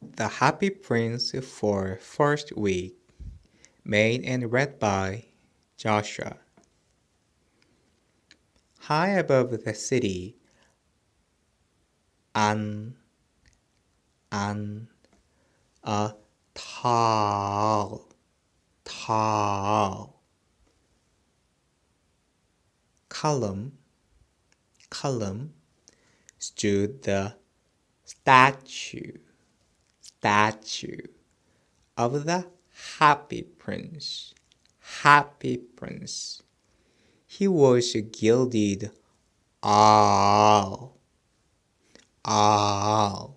The Happy Prince for First Week, made and read by Joshua. High above the city, on a tall column stood the statue of the Happy Prince. He was a gilded owl. Over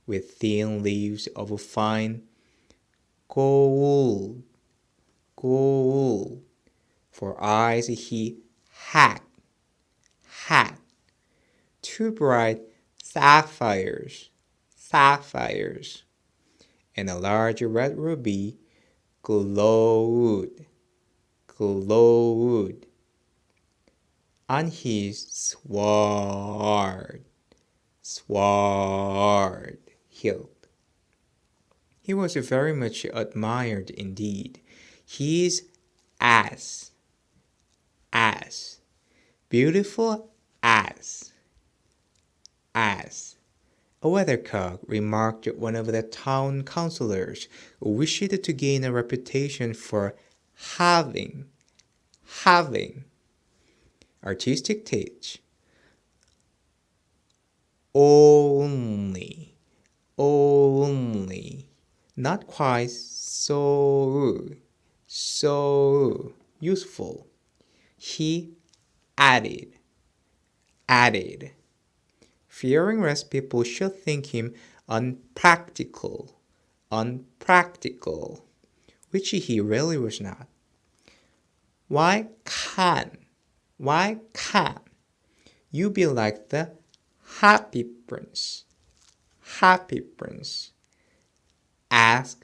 with thin leaves of fine gold. For eyes he had two bright sapphires, and a large red ruby glowed on his sword hilt. He was very much admired indeed. His ass, beautiful ass. A weathercock, remarked one of the town councillors, who wished to gain a reputation for having artistic taste. Only, not quite so useful, he added, fearing lest people should think him unpractical, which he really was not. Why can't you be like the Happy Prince? Asked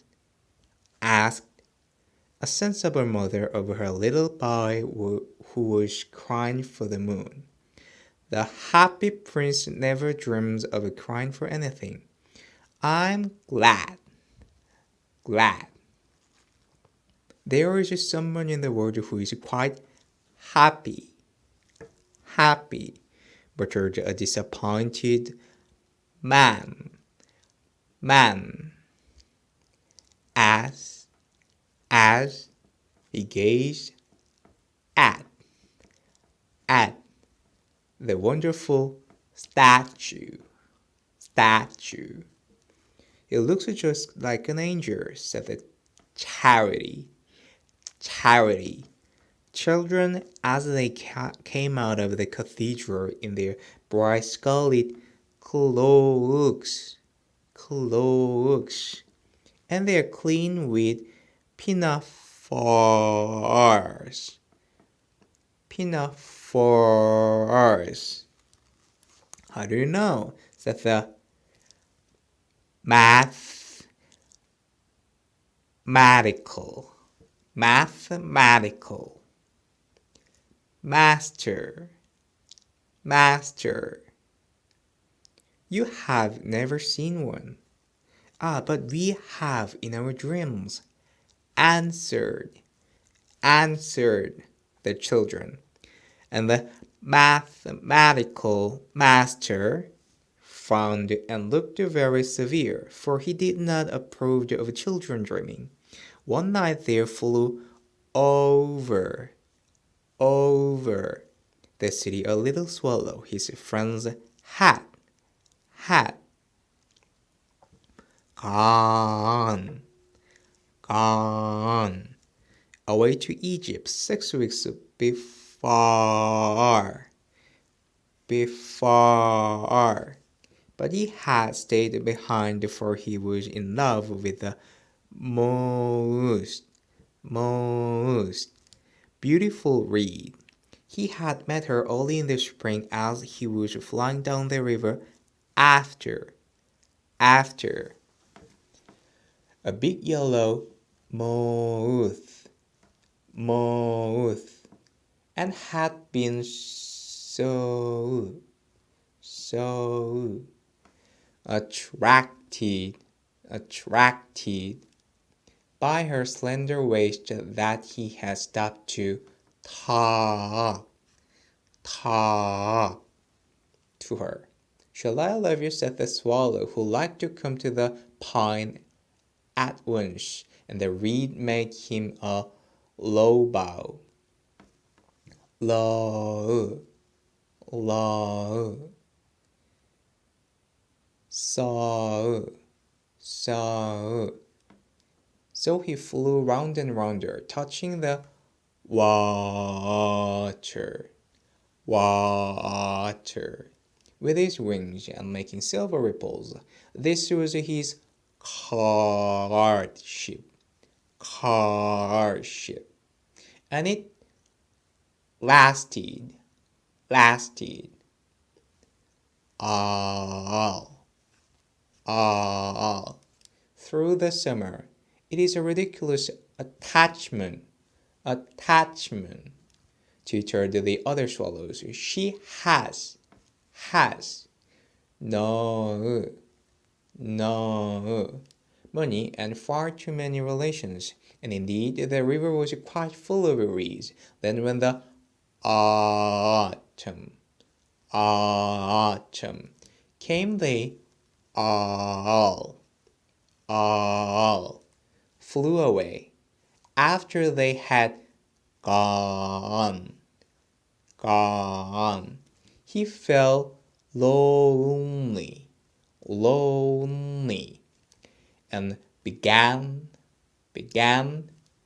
a sensible mother of her little boy who was crying for the moon. The Happy Prince never dreams of crying for anything. I'm glad. There is someone in the world who is quite happy, muttered a disappointed man, as he gazed at the wonderful statue. It looks just like an angel, said the charity. Children, as they came out of the cathedral in their bright scarlet cloaks, and their clean with pinafores. How do you know? Said the mathematical master. You have never seen one. But we have in our dreams, answered the children. And the mathematical master frowned and looked very severe, for he did not approve of children dreaming. One night there flew over the city a little swallow, his friend's hat. Gone away to Egypt 6 weeks before. But he had stayed behind, for he was in love with the most beautiful reed. He had met her early in the spring as he was flying down the river after a big yellow moth, and had been so attracted by her slender waist that he had stopped to talk to her. Shall I love you, said the swallow, who liked to come to the pine at once, and the reed made him a low bow. Low. So he flew round and rounder, touching the water with his wings and making silver ripples. This was his courtship, and it lasted all through the summer. It is a ridiculous attachment, tittered the other swallows. She has no money and far too many relations, and indeed the river was quite full of reeds. Then when the autumn came, they all flew away. After they had gone, he felt lonely, and began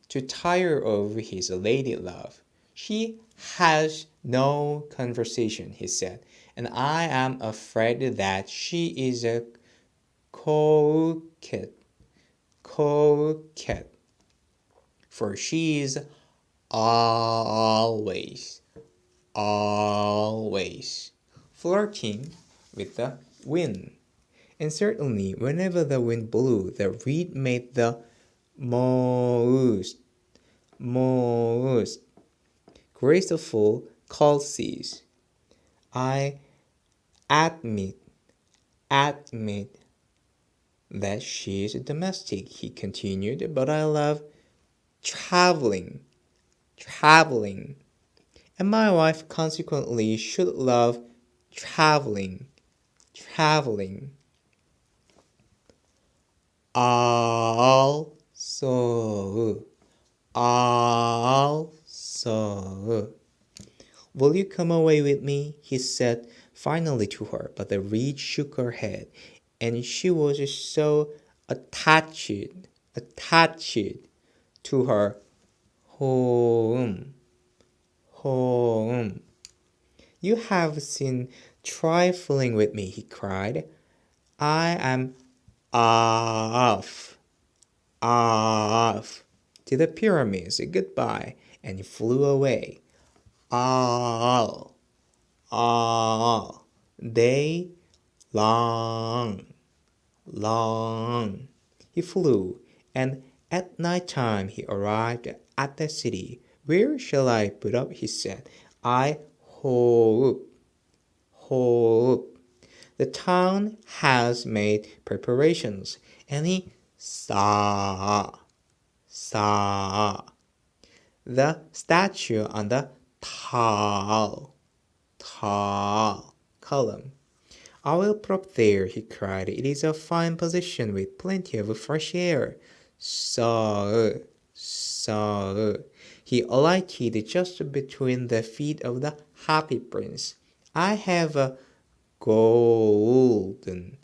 to tire of his lady love. She has no conversation, he said, and I am afraid that she is a coquette, for she is always flirting with the wind. And certainly, whenever the wind blew, the reed made the most graceful curtsies. I admit that she is domestic, he continued, but I love traveling, and my wife consequently should love traveling. Also, will you come away with me? He said finally to her, but the reed shook her head, and she was so attached to her home. You have seen trifling with me, he cried. I am off to the pyramids. Goodbye. And he flew away. All day long. He flew, and at night time he arrived at the city. Where shall I put up? He said. I hope the town has made preparations. And he saw the statue on the tall column. I will put up there, he cried. It is a fine position with plenty of fresh air. So he alighted just between the feet of the Happy Prince. I have a golden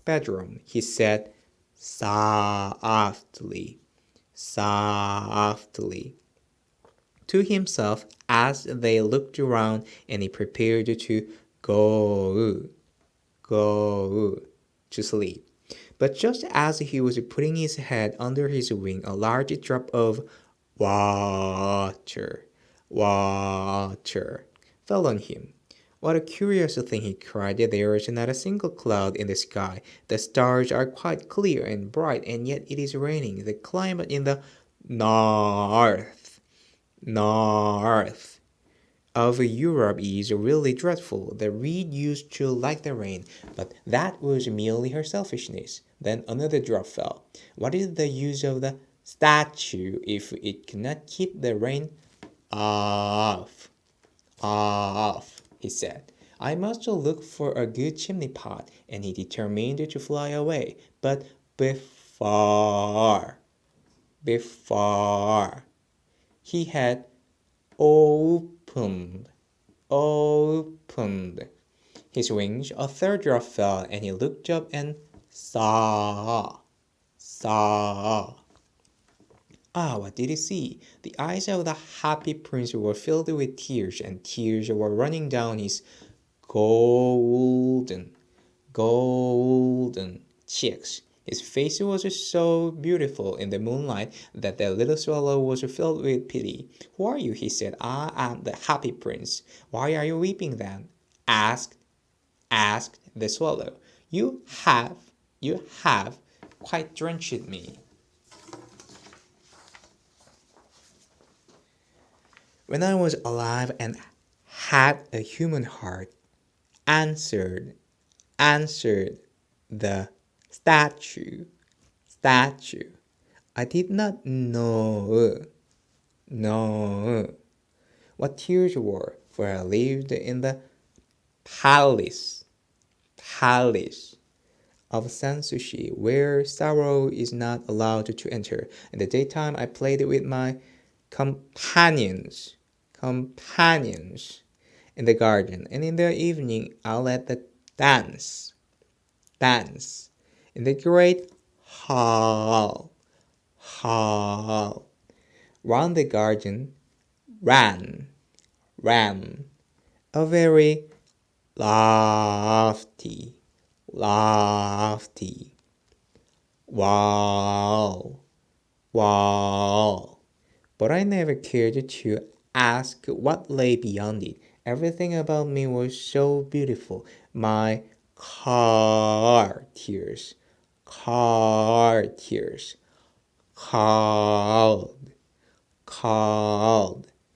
bedroom, he said softly to himself as they looked around, and he prepared to go to sleep. But just as he was putting his head under his wing, a large drop of water fell on him. What a curious thing, he cried. There is not a single cloud in the sky. The stars are quite clear and bright, and yet it is raining. The climate in the north of Europe is really dreadful. The reed used to like the rain, but that was merely her selfishness. Then another drop fell. What is the use of the statue if it cannot keep the rain off? Off, he said. I must look for a good chimney pot, and he determined to fly away. But before he had opened his wings, a third drop fell, and he looked up and saw. What did he see? The eyes of the happy prince were filled with tears, and tears were running down his golden cheeks. His face was so beautiful in the moonlight that the little swallow was filled with pity. Who are you? He said. I am the happy prince. Why are you weeping then? Asked the swallow. You have quite drenched me. When I was alive and had a human heart, answered the statue. I did not know what tears were, for I lived in the palace of Sanssouci, where sorrow is not allowed to enter. In the daytime, I played with my companions in the garden, and in the evening I led the dance in the great hall. Round the garden ran a very lofty wall. But I never cared to ask what lay beyond it. Everything about me was so beautiful. My car tears called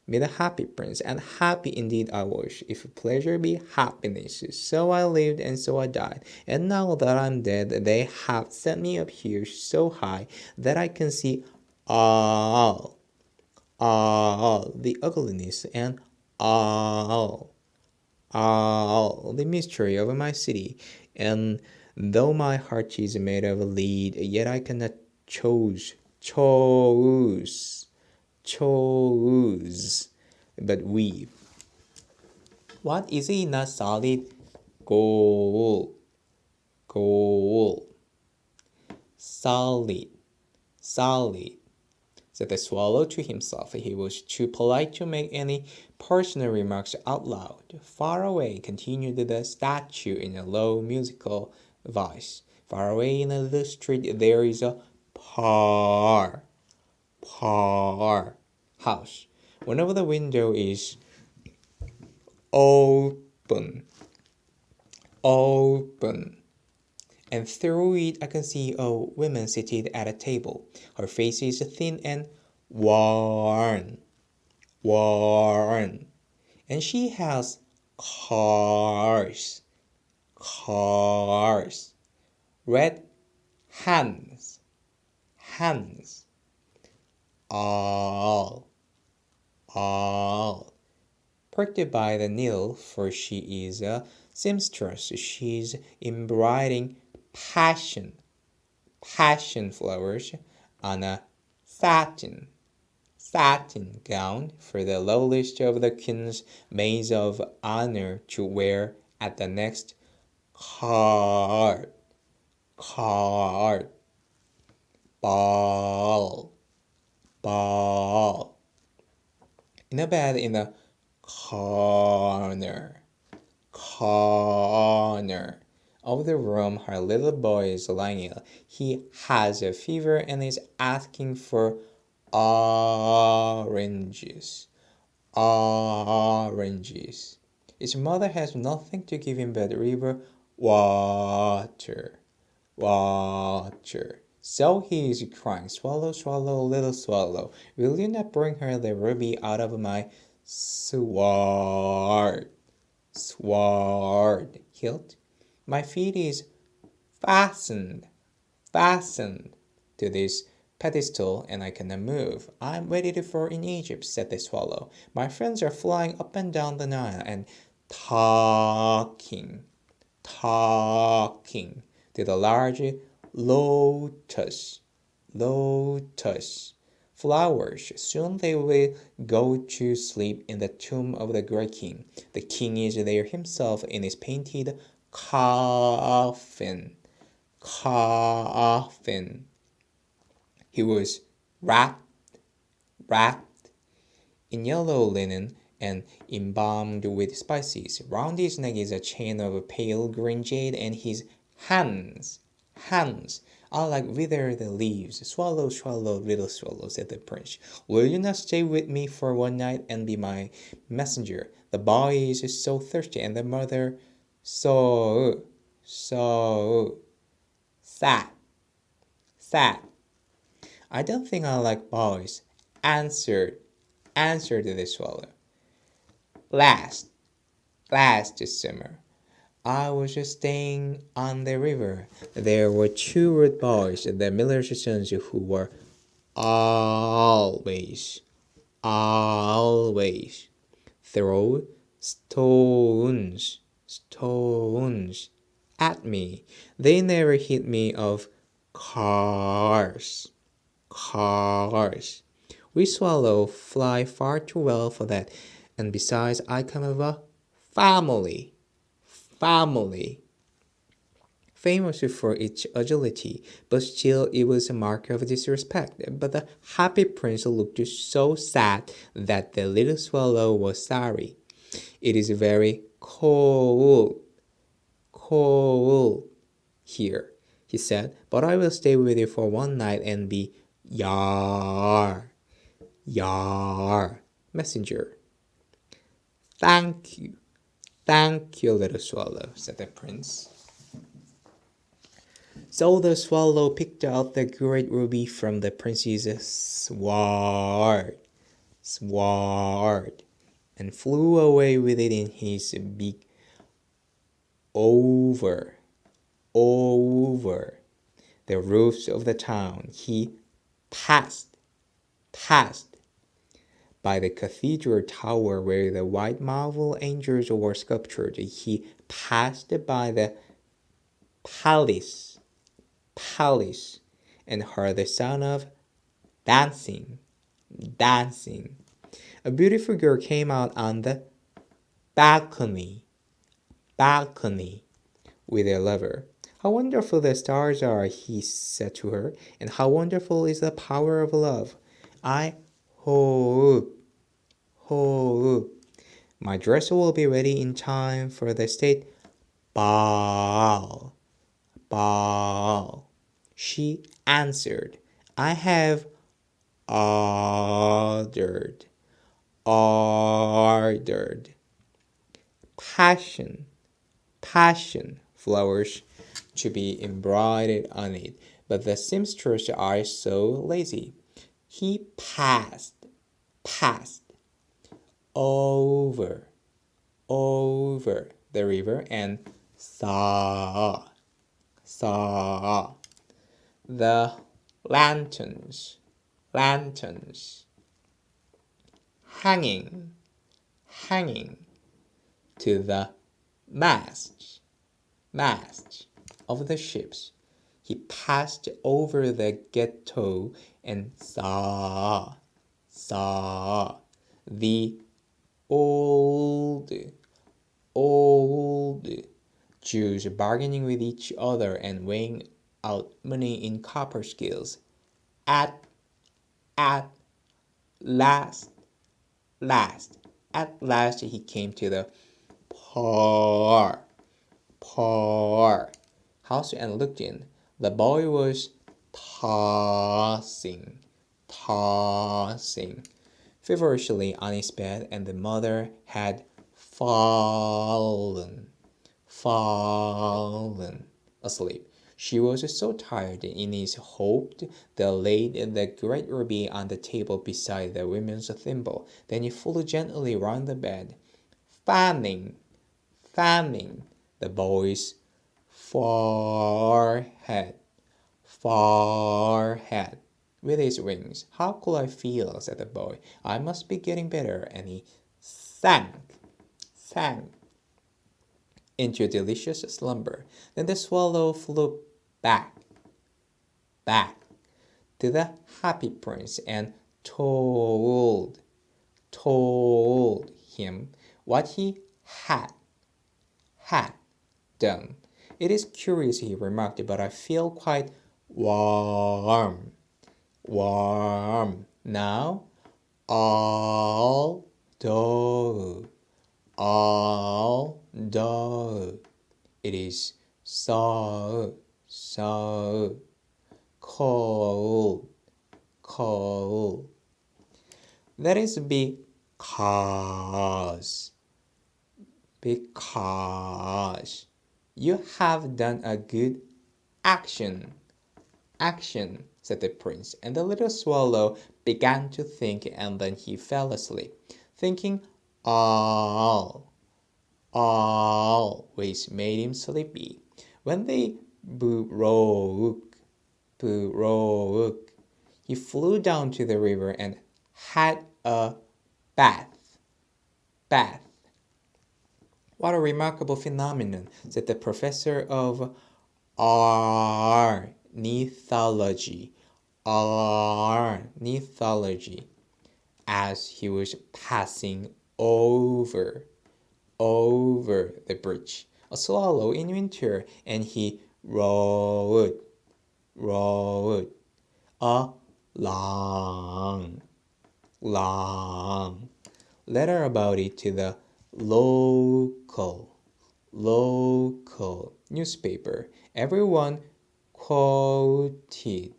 me the happy prince, and happy indeed I was, if pleasure be happiness. So I lived and so I died, and now that I'm dead, they have set me up here so high that I can see all the ugliness and all the mystery of my city. And though my heart is made of lead, yet I cannot choose, but weave. What is it not solid? Gold. Solid, said the swallow to himself. He was too polite to make any personal remarks out loud. Far away, continued the statue in a low musical voice. Far away in a little street there is a par house. One of the window is open, and through it I can see a woman seated at a table. Her face is thin and worn, and she has red hands, all pricked by the needle, for she is a seamstress. She's embroidering passion flowers on a satin gown for the lowliest of the king's maids of honor to wear at the next card ball. In a bed in the corner of the room, her little boy is lying ill. He has a fever and is asking for oranges. His mother has nothing to give him but river water. So he is crying, swallow, swallow, little swallow, will you not bring her the ruby out of my sword, sword, hilt. My feet is fastened to this pedestal and I cannot move. I'm waiting for in Egypt, said the swallow. My friends are flying up and down the Nile and talking to the large lotus flowers. Soon they will go to sleep in the tomb of the great king. The king is there himself in his painted coffin. He was wrapped in yellow linen and embalmed with spices. Round his neck is a chain of pale green jade, and his hands are like withered leaves. Swallow, swallow, little swallow, said the prince. Will you not stay with me for one night and be my messenger? The boy is so thirsty, and the mother so sad. I don't think I like boys, answered the swallow. Last summer, I was staying on the river. There were two rude boys, the miller's sons, who were always throw stones at me. They never hit me of cars. We swallow fly far too well for that, and besides, I come of a family famous for its agility, but still it was a mark of disrespect. But the happy prince looked so sad that the little swallow was sorry. It is very cold here, he said, but I will stay with you for one night and be your messenger. Thank you, little swallow, said the prince. So the swallow picked out the great ruby from the prince's sword, and flew away with it in his beak over the roofs of the town. He passed by the cathedral tower where the white marble angels were sculptured. He passed by the palace and heard the sound of dancing. A beautiful girl came out on the balcony with a lover. How wonderful the stars are, he said to her, and how wonderful is the power of love. I hope my dress will be ready in time for the state ball. She answered, I have ordered. Passion flowers to be embroidered on it, but the seamsters are so lazy. He passed over the river and saw the lanterns hanging to the masts of the ships. He passed over the ghetto and saw the old Jews bargaining with each other and weighing out money in copper scales. At last he came to the poor house and looked in. The boy was tossing feverishly on his bed, and the mother had fallen asleep. She was so tired, Inez hoped they laid the great ruby on the table beside the women's thimble. Then he flew gently round the bed, fanning the boy's forehead with his wings. How could I feel? Said the boy. I must be getting better. And he sank into a delicious slumber. Then the swallow flew back to the Happy Prince and told him what he had done. It is curious, he remarked, but I feel quite warm now, although it is so cold. That is because you have done a good action, said the prince, and the little swallow began to think, and then he fell asleep, thinking always made him sleepy. When they broke, he flew down to the river and had a bath. What a remarkable phenomenon, said the professor of ornithology, as he was passing over the bridge. A swallow in winter, and he wrote a long letter about it to the local newspaper. Everyone quoted.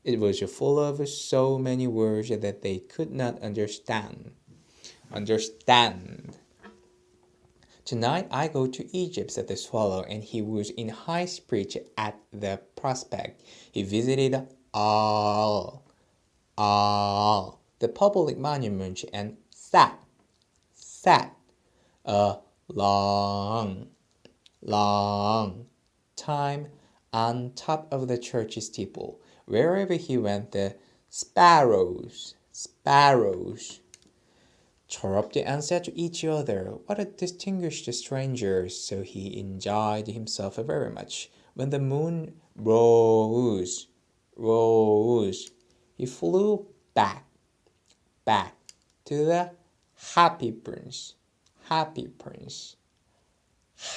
It was full of so many words that they could not understand. Tonight I go to Egypt, said the swallow, and he was in high spirits at the prospect. He visited all the public monuments and sat a long time on top of the church steeple. Wherever he went, the sparrows chirped and said to each other, what a distinguished stranger. So he enjoyed himself very much. When the moon rose, he flew back to the Happy Prince.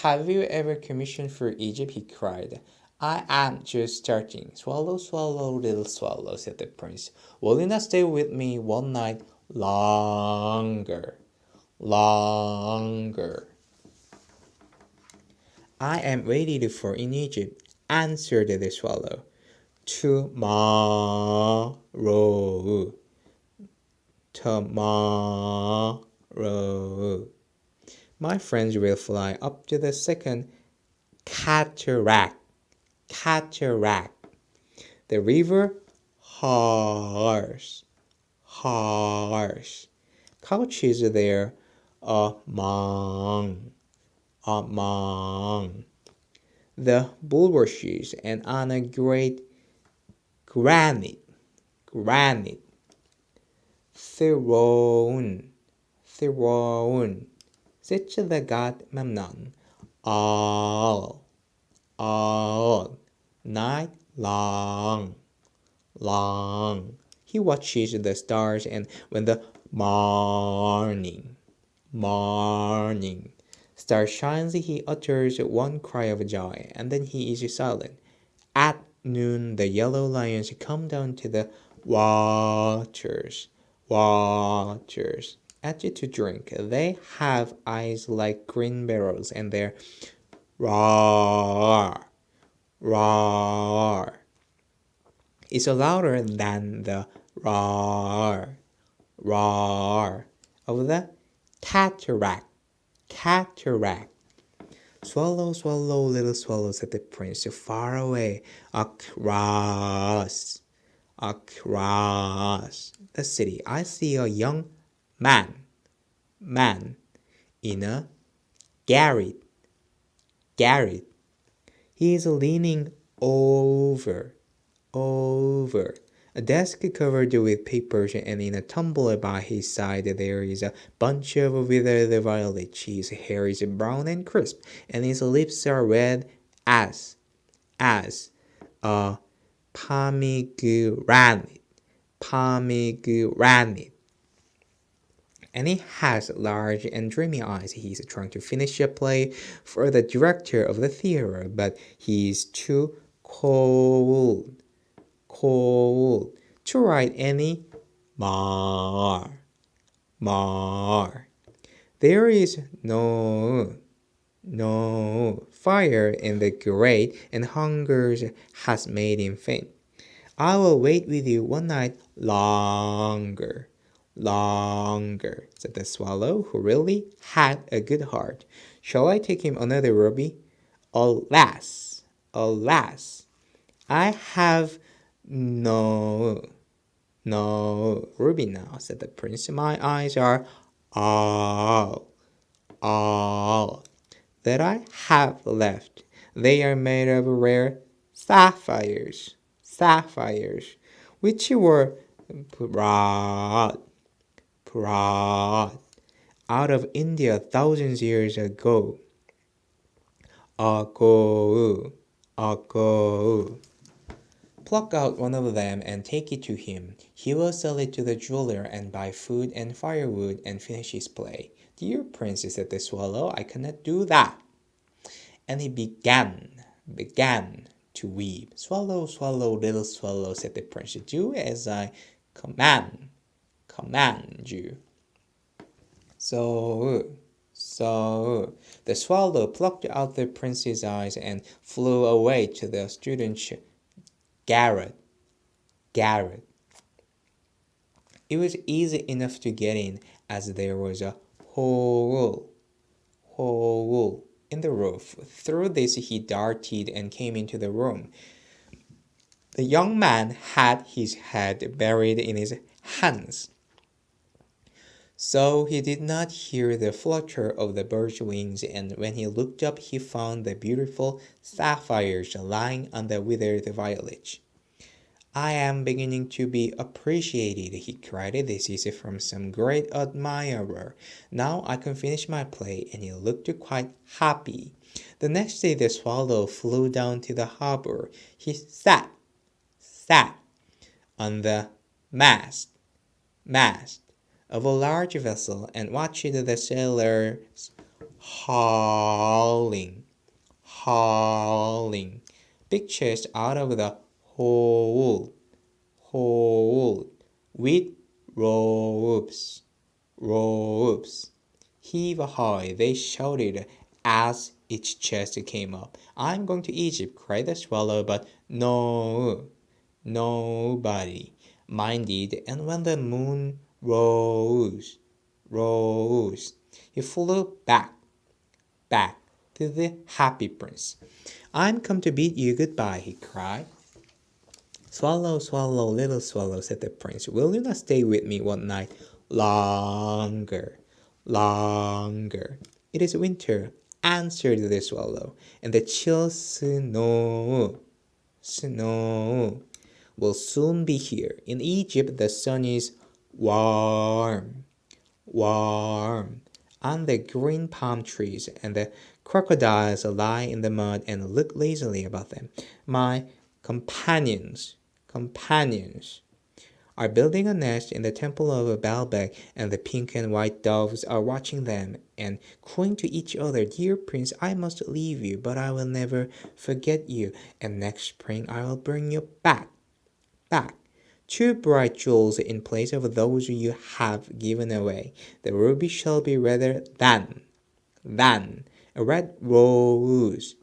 Have you ever commissioned for Egypt? He cried. I am just starting. Swallow, swallow, little swallow, said the prince. Will you not stay with me one night longer? I am waiting for in Egypt, answered the swallow. Tomorrow. My friends will fly up to the second cataract. The river Harsh couches there among the bulrushes and on a great granite throne sits the god Memnon all night long. He watches the stars, and when the morning star shines, he utters one cry of joy, and then he is silent. At noon, the yellow lions come down to the waters to drink. They have eyes like green barrels, and their roar is louder than the roar of the cataract. Swallow, swallow, little swallow, said the prince, far away, across the city. I see a young man in a garret. He is leaning over a desk covered with papers, and in a tumbler by his side there is a bunch of withered violets. His hair is brown and crisp, and his lips are red as a pomegranate. And he has large and dreamy eyes. He's trying to finish a play for the director of the theater, but he's too cold to write any more. There is no fire in the grate, and hunger has made him faint. I will wait with you one night longer, said the swallow, who really had a good heart. Shall I take him another ruby? Alas, I have no ruby now, said the prince. My eyes are all that I have left. They are made of rare sapphires, which were brought out of India thousands years ago. Pluck out one of them and take it to him. He will sell it to the jeweler and buy food and firewood and finish his play. Dear prince, said the swallow, I cannot do that. And he began to weep. Swallow, swallow, little swallow, said the prince, do as I command you. So the swallow plucked out the prince's eyes and flew away to the student's garret. It was easy enough to get in, as there was a hole in the roof. Through this he darted and came into the room. The young man had his head buried in his hands, so he did not hear the flutter of the bird's wings, and when he looked up he found the beautiful sapphires lying on the withered violets. I am beginning to be appreciated, he cried. This is from some great admirer. Now I can finish my play, and he looked quite happy. The next day the swallow flew down to the harbor. He sat on the mast of a large vessel and watched the sailors hauling big chests out of the hold with ropes. Heave ahoy, they shouted as each chest came up. I'm going to Egypt, cried the swallow, but nobody minded, and when the moon rose, he flew back to the Happy Prince. I'm come to bid you goodbye, he cried. Swallow, swallow, little swallow, said the prince, will you not stay with me one night longer? It is winter, answered the swallow, and the chill snow will soon be here. In Egypt the sun is warm on the green palm trees, and the crocodiles lie in the mud and look lazily about them. My companions are building a nest in the temple of Baalbek, and the pink and white doves are watching them and crowing to each other. Dear prince, I must leave you, but I will never forget you, and next spring I will bring you back 2 bright jewels in place of those you have given away. The ruby shall be redder than a red rose,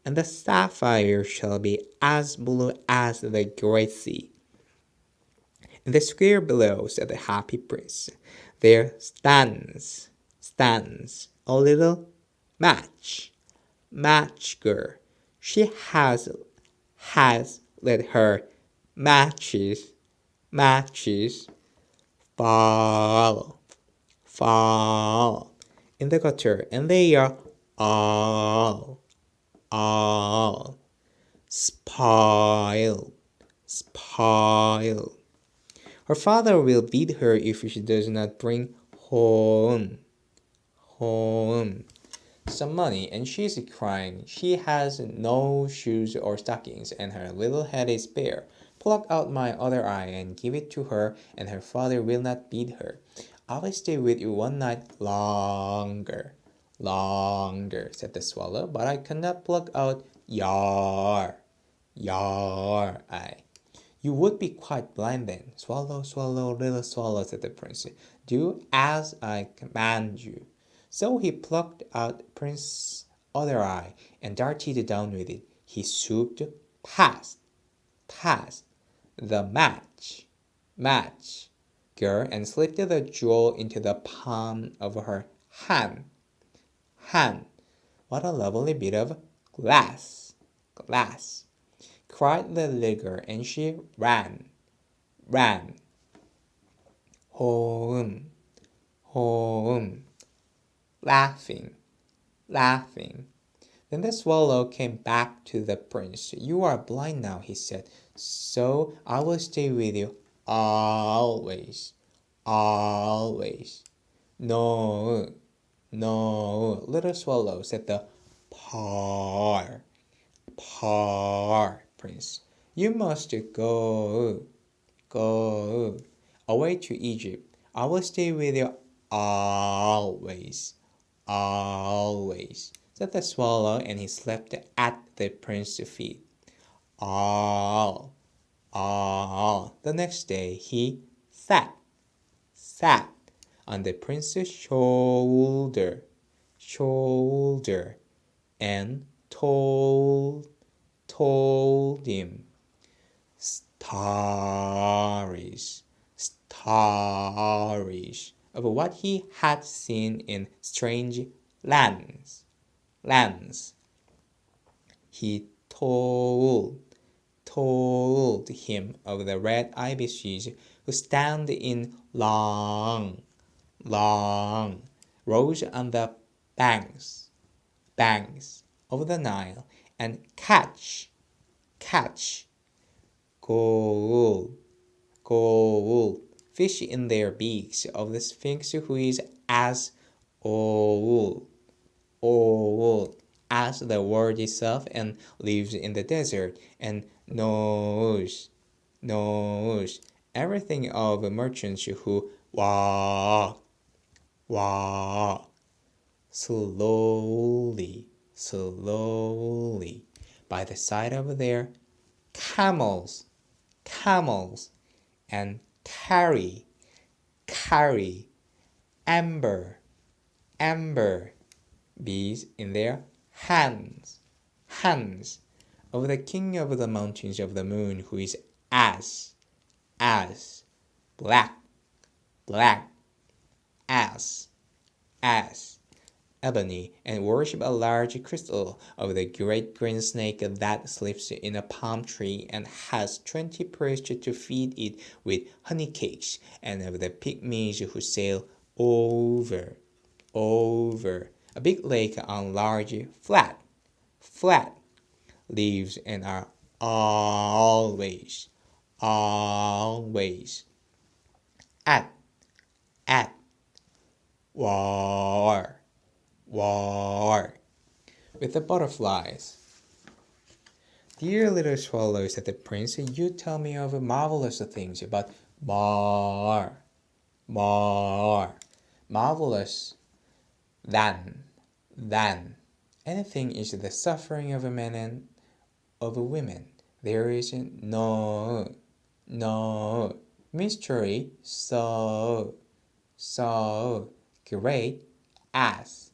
and the sapphire shall be as blue as the great sea. In the square below, said the happy prince, there stands a little match, match girl. She has let her matches fall in the gutter, and they are all spoiled. Her father will beat her if she does not bring home some money, and she's crying. She has no shoes or stockings, and her little head is bare. Pluck out my other eye and give it to her, and her father will not beat her. I will stay with you one night longer, said the swallow, but I cannot pluck out your eye. You would be quite blind then. Swallow, swallow, little swallow, said the prince. Do as I command you. So he plucked out Prince's other eye and darted down with it. He swooped past the match girl and slipped the jewel into the palm of her hand. What a lovely bit of glass, cried the little girl, and she ran home, laughing. Then the swallow came back to the prince. You are blind now, he said, so I will stay with you always. No, little swallow, said the poor prince. You must go away to Egypt. I will stay with you always, said the swallow, and he slept at the prince's feet. The next day he sat on the prince's shoulder and told him stories of what he had seen in strange lands. He told him of the red ibises who stand in long rows on the banks of the Nile and catch gold fish in their beaks, of the Sphinx who is as old as the world itself and lives in the desert and knows everything of merchants who walk slowly by the side of their camels and carry amber beads in their hands of the king of the mountains of the moon who is as black as ebony, and worship a large crystal of the great green snake that sleeps in a palm tree and has 20 priests to feed it with honey cakes, and of the pygmies who sail over a big lake on large flat leaves and are always at war with the butterflies. Dear little swallow, said the prince, you tell me of marvelous things, but more marvelous than anything is the suffering of men and of women. There is no mystery so great as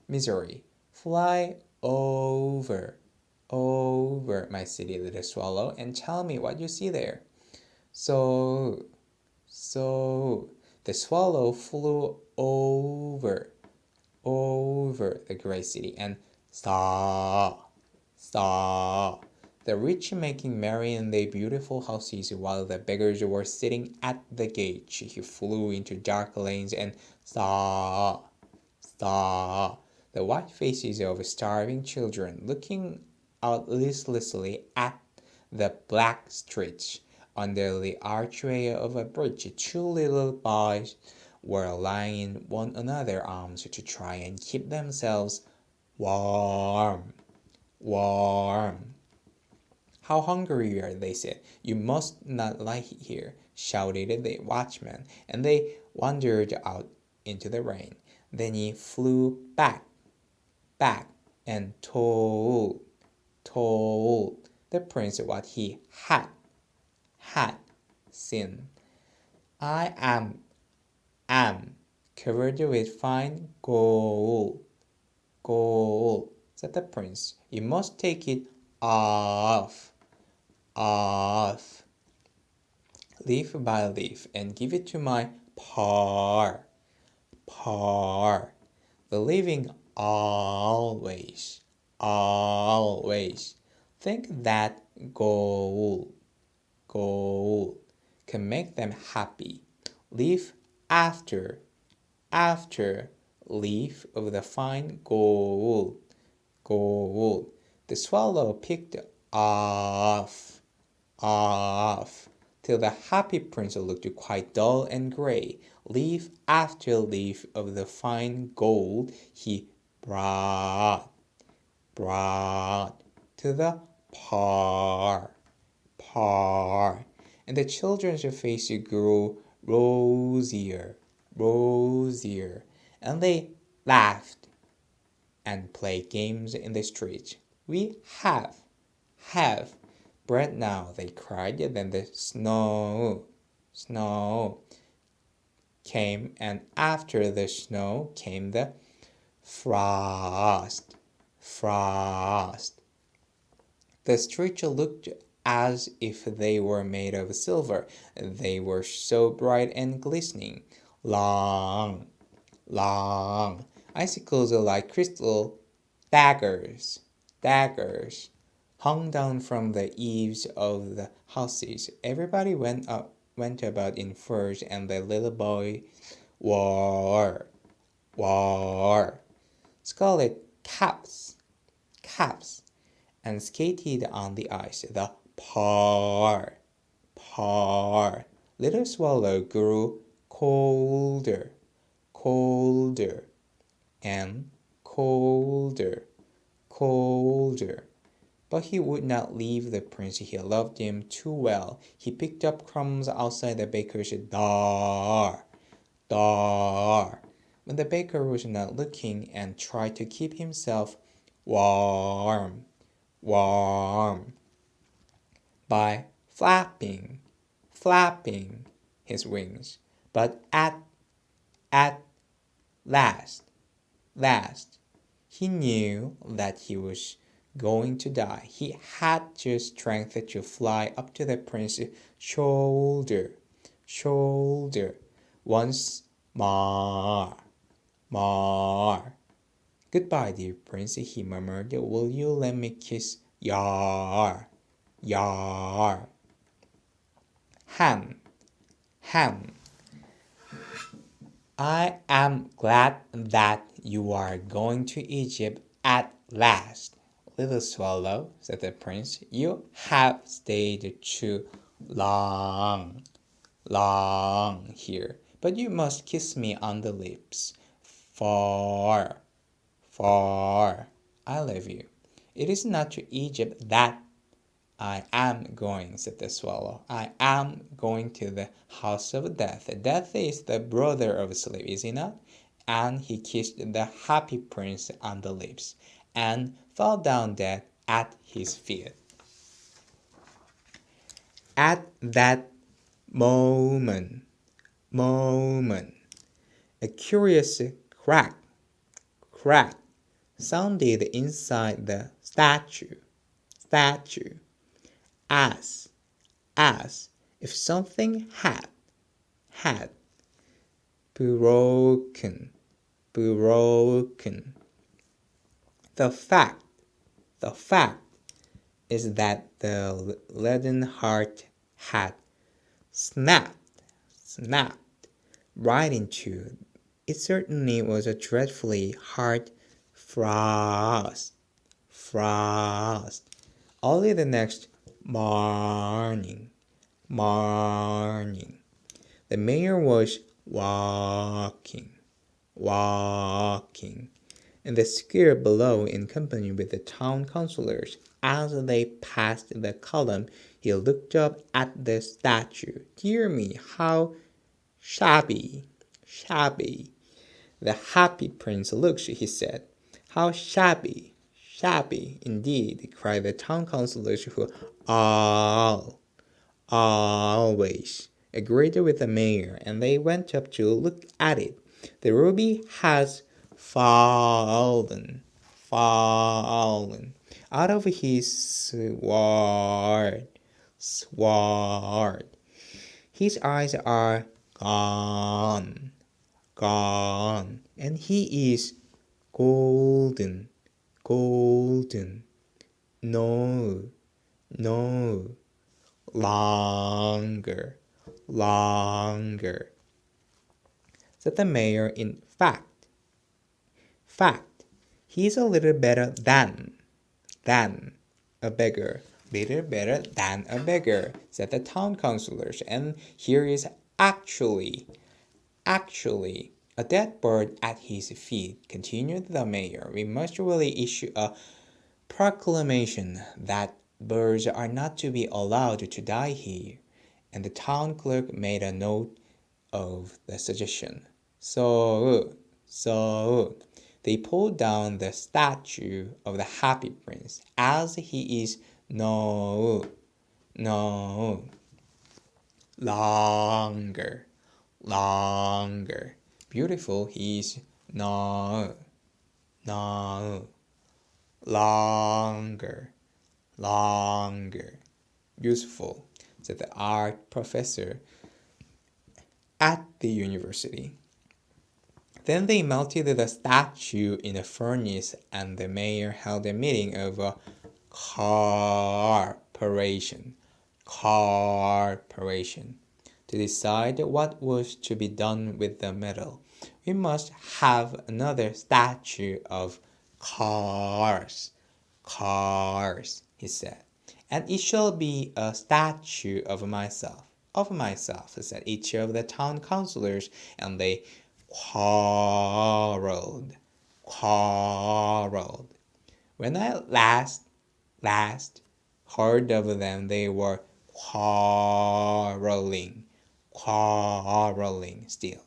misery. Fly over my city, little swallow, and tell me what you see there. So the swallow flew over over the great city, and saw. The rich making merry in their beautiful houses, while the beggars were sitting at the gate. He flew into dark lanes and saw the white faces of starving children looking out listlessly at the black streets. Under the archway of a bridge, two little boys were lying in one another's arms to try and keep themselves warm. How hungry you are, they said. You must not lie here, shouted the watchman, and they wandered out into the rain. Then he flew back, and told the prince what he had seen. I am covered with fine gold, said the prince. You must take it off, leaf by leaf, and give it to my par. The living always think that gold can make them happy. Leaf after leaf of the fine gold. The swallow picked off till the happy prince looked quite dull and grey. Leaf after leaf of the fine gold he brought to the par, and the children's faces grew rosier, and they laughed and played games in the street. We have bread now, they cried. Then the snow came, and after the snow came the frost. The streets looked as if they were made of silver. They were so bright and glistening. Long icicles like crystal daggers hung down from the eaves of the houses. Everybody went about in furs, and the little boy wore scarlet caps and skated on the ice. The par. Little swallow grew colder and colder. But he would not leave the prince. He loved him too well. He picked up crumbs outside the baker's door when the baker was not looking, and tried to keep himself warm by flapping his wings. But at last he knew that he was going to die. He had just strength to fly up to the prince's shoulder once more. Goodbye, dear prince, he murmured. Will you let me kiss your hand? I am glad that you are going to Egypt at last. Little swallow, said the prince, you have stayed too long here, but you must kiss me on the lips, for I love you. It is not to Egypt that I am going, said the swallow. I am going to the house of death. Death is the brother of sleep, is he not? And he kissed the happy prince on the lips, and fell down dead at his feet. At that moment, a curious crack sounded inside the statue, as if something had broken broken. The fact is that the leaden heart had snapped right in two. It certainly was a dreadfully hard frost. Only the next morning, the mayor was walking in the square below in company with the town councillors. As they passed the column, he looked up at the statue. Dear me, how shabby. The Happy Prince looks, he said. How shabby indeed, cried the town councillors, who always agreed with the mayor, and they went up to look at it. The ruby has fallen out of his sword. His eyes are gone, and he is golden. No, longer, said the mayor. In fact, he's a little better than a beggar. Little better than a beggar, said the town councillors. And here is actually a dead bird at his feet, continued the mayor. We must really issue a proclamation that birds are not to be allowed to die here. And the town clerk made a note of the suggestion. So they pulled down the statue of the Happy Prince, as he is no longer. Beautiful, he is no longer. Useful, said the art professor at the university. Then they melted the statue in a furnace, and the mayor held a meeting of a corporation to decide what was to be done with the metal. We must have another statue of cars, he said. And it shall be a statue of myself, said each of the town councillors, and they quarreled. When I last heard of them, they were quarreling still.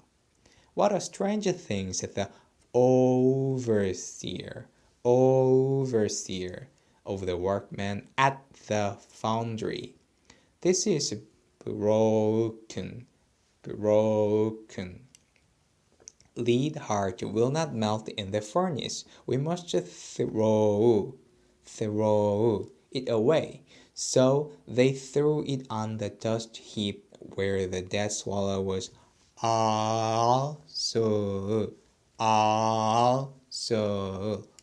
What a strange thing, said the overseer of the workmen at the foundry. This is broken. Lead heart will not melt in the furnace. We must throw it away. So they threw it on the dust heap where the dead swallow was also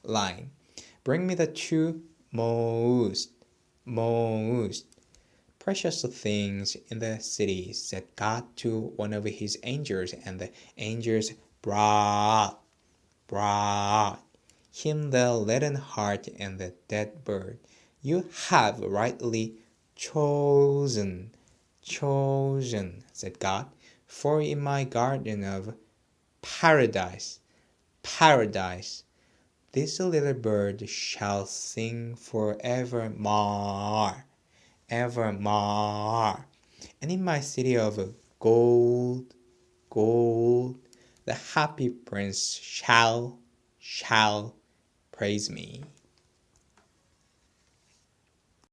lying. Bring me the two most precious things in the city, said God to one of his angels, and the angels brought him the leaden heart and the dead bird. You have rightly chosen, said God, for in my garden of paradise, this little bird shall sing forevermore. And in my city of gold, the Happy Prince shall praise me.